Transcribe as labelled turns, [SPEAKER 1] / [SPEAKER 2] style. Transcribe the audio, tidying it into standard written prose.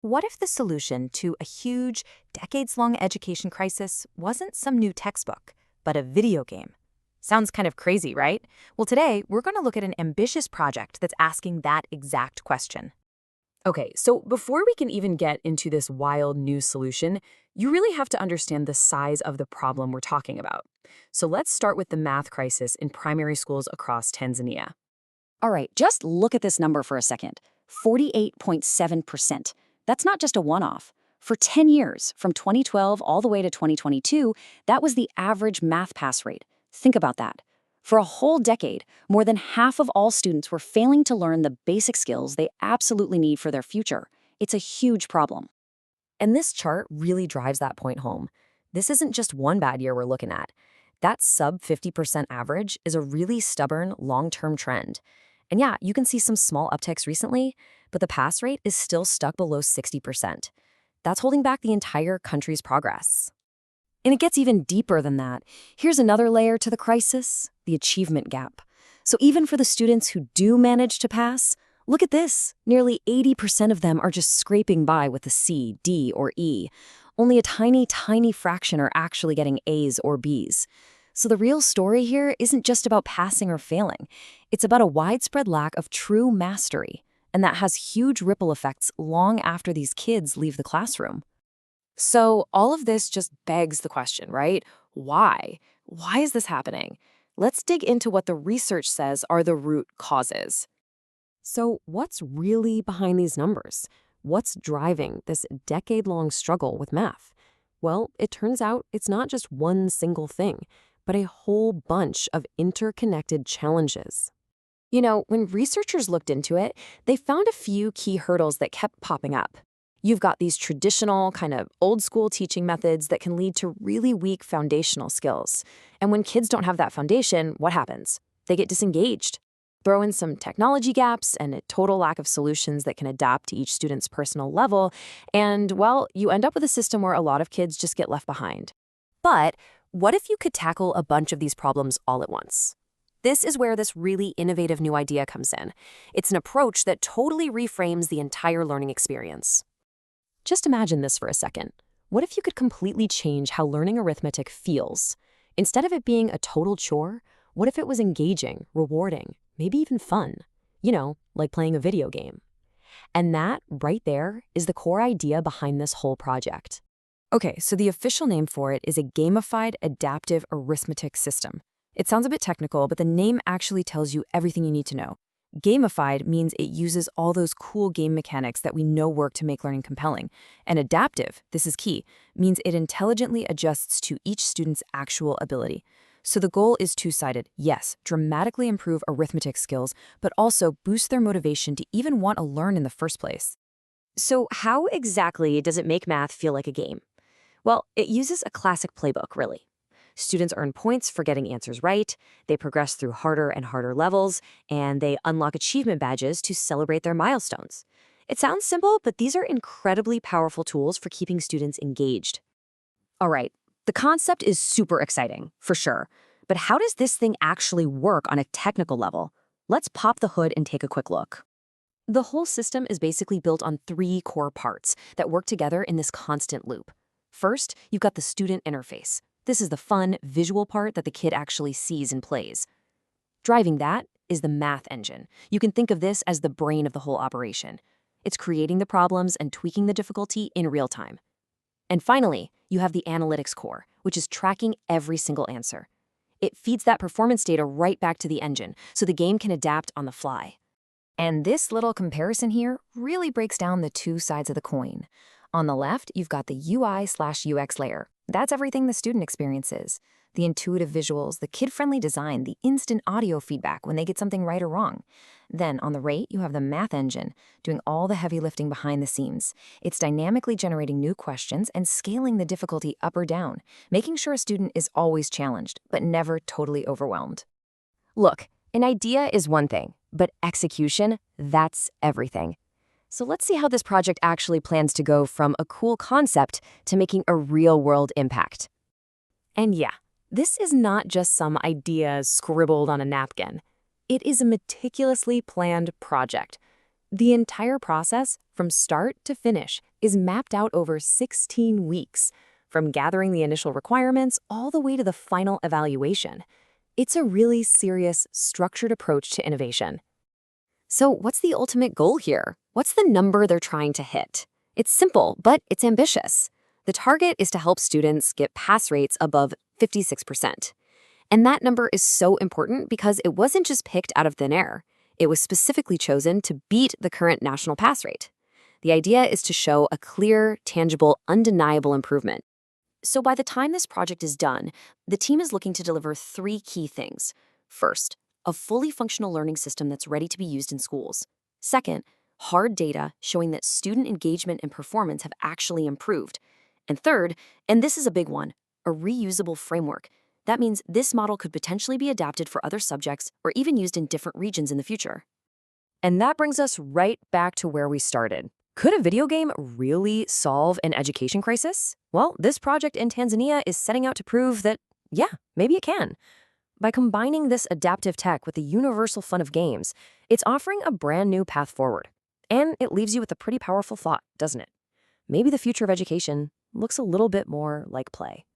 [SPEAKER 1] What if the solution to a huge, decades-long education crisis wasn't some new textbook, but a video game? Sounds kind of crazy, right? Well, today, we're going to look at an ambitious project that's asking that exact question.
[SPEAKER 2] Okay, so before we can even get into this wild new solution, you really have to understand the size of the problem we're talking about. So let's start with the math crisis in primary schools across Tanzania.
[SPEAKER 3] All right, just look at this number for a second. 48.7%. That's not just a one-off. For 10 years, from 2012 all the way to 2022, that was the average math pass rate. Think about that. For a whole decade, more than half of all students were failing to learn the basic skills they absolutely need for their future. It's a huge problem.
[SPEAKER 2] And this chart really drives that point home. This isn't just one bad year we're looking at. That sub 50% average is a really stubborn, long-term trend. And yeah, you can see some small upticks recently, but the pass rate is still stuck below 60%. That's holding back the entire country's progress. And it gets even deeper than that. Here's another layer to the crisis, the achievement gap. So even for the students who do manage to pass, look at this. Nearly 80% of them are just scraping by with a C, D, or E. Only a tiny, tiny fraction are actually getting A's or B's. So the real story here isn't just about passing or failing. It's about a widespread lack of true mastery, and that has huge ripple effects long after these kids leave the classroom. So all of this just begs the question, right? Why? Why is this happening? Let's dig into what the research says are the root causes. So what's really behind these numbers? What's driving this decade-long struggle with math? Well, it turns out it's not just one single thing, but a whole bunch of interconnected challenges. You know, when researchers looked into it, they found a few key hurdles that kept popping up. You've got these traditional, kind of old-school teaching methods that can lead to really weak foundational skills. And when kids don't have that foundation, what happens? They get disengaged. Throw in some technology gaps and a total lack of solutions that can adapt to each student's personal level, and, well, you end up with a system where a lot of kids just get left behind. But what if you could tackle a bunch of these problems all at once? This is where this really innovative new idea comes in. It's an approach that totally reframes the entire learning experience. Just imagine this for a second. What if you could completely change how learning arithmetic feels? Instead of it being a total chore, what if it was engaging, rewarding, maybe even fun? You know, like playing a video game. And that, right there, is the core idea behind this whole project. Okay, so the official name for it is a gamified adaptive arithmetic system. It sounds a bit technical, but the name actually tells you everything you need to know. Gamified means it uses all those cool game mechanics that we know work to make learning compelling. And adaptive, this is key, means it intelligently adjusts to each student's actual ability. So the goal is two-sided. Yes, dramatically improve arithmetic skills, but also boost their motivation to even want to learn in the first place. So how exactly does it make math feel like a game? Well, it uses a classic playbook, really. Students earn points for getting answers right, they progress through harder and harder levels, and they unlock achievement badges to celebrate their milestones. It sounds simple, but these are incredibly powerful tools for keeping students engaged. All right, the concept is super exciting, for sure. But how does this thing actually work on a technical level? Let's pop the hood and take a quick look. The whole system is basically built on three core parts that work together in this constant loop. First, you've got the student interface. This is the fun, visual part that the kid actually sees and plays. Driving that is the math engine. You can think of this as the brain of the whole operation. It's creating the problems and tweaking the difficulty in real time. And finally, you have the analytics core, which is tracking every single answer. It feeds that performance data right back to the engine, so the game can adapt on the fly. And this little comparison here really breaks down the two sides of the coin. On the left, you've got the UI/UX layer. That's everything the student experiences. The intuitive visuals, the kid-friendly design, the instant audio feedback when they get something right or wrong. Then, on the right, you have the math engine, doing all the heavy lifting behind the scenes. It's dynamically generating new questions and scaling the difficulty up or down, making sure a student is always challenged, but never totally overwhelmed. Look, an idea is one thing, but execution, that's everything. So let's see how this project actually plans to go from a cool concept to making a real-world impact. And yeah, this is not just some idea scribbled on a napkin. It is a meticulously planned project. The entire process, from start to finish,
[SPEAKER 1] is mapped out over 16 weeks, from gathering the initial requirements all the way to the final evaluation. It's a really serious, structured approach to innovation.
[SPEAKER 2] So what's the ultimate goal here? What's the number they're trying to hit? It's simple, but it's ambitious. The target is to help students get pass rates above 56%. And that number is so important because it wasn't just picked out of thin air. It was specifically chosen to beat the current national pass rate. The idea is to show a clear, tangible, undeniable improvement. So by the time this project is done, the team is looking to deliver 3 key things. First, a fully functional learning system that's ready to be used in schools. Second, hard data showing that student engagement and performance have actually improved. And third, and this is a big one, a reusable framework. That means this model could potentially be adapted for other subjects or even used in different regions in the future.
[SPEAKER 1] And that brings us right back to where we started. Could a video game really solve an education crisis? Well, this project in Tanzania is setting out to prove that, yeah, maybe it can. By combining this adaptive tech with the universal fun of games, it's offering a brand new path forward. And it leaves you with a pretty powerful thought, doesn't it? Maybe the future of education looks a little bit more like play.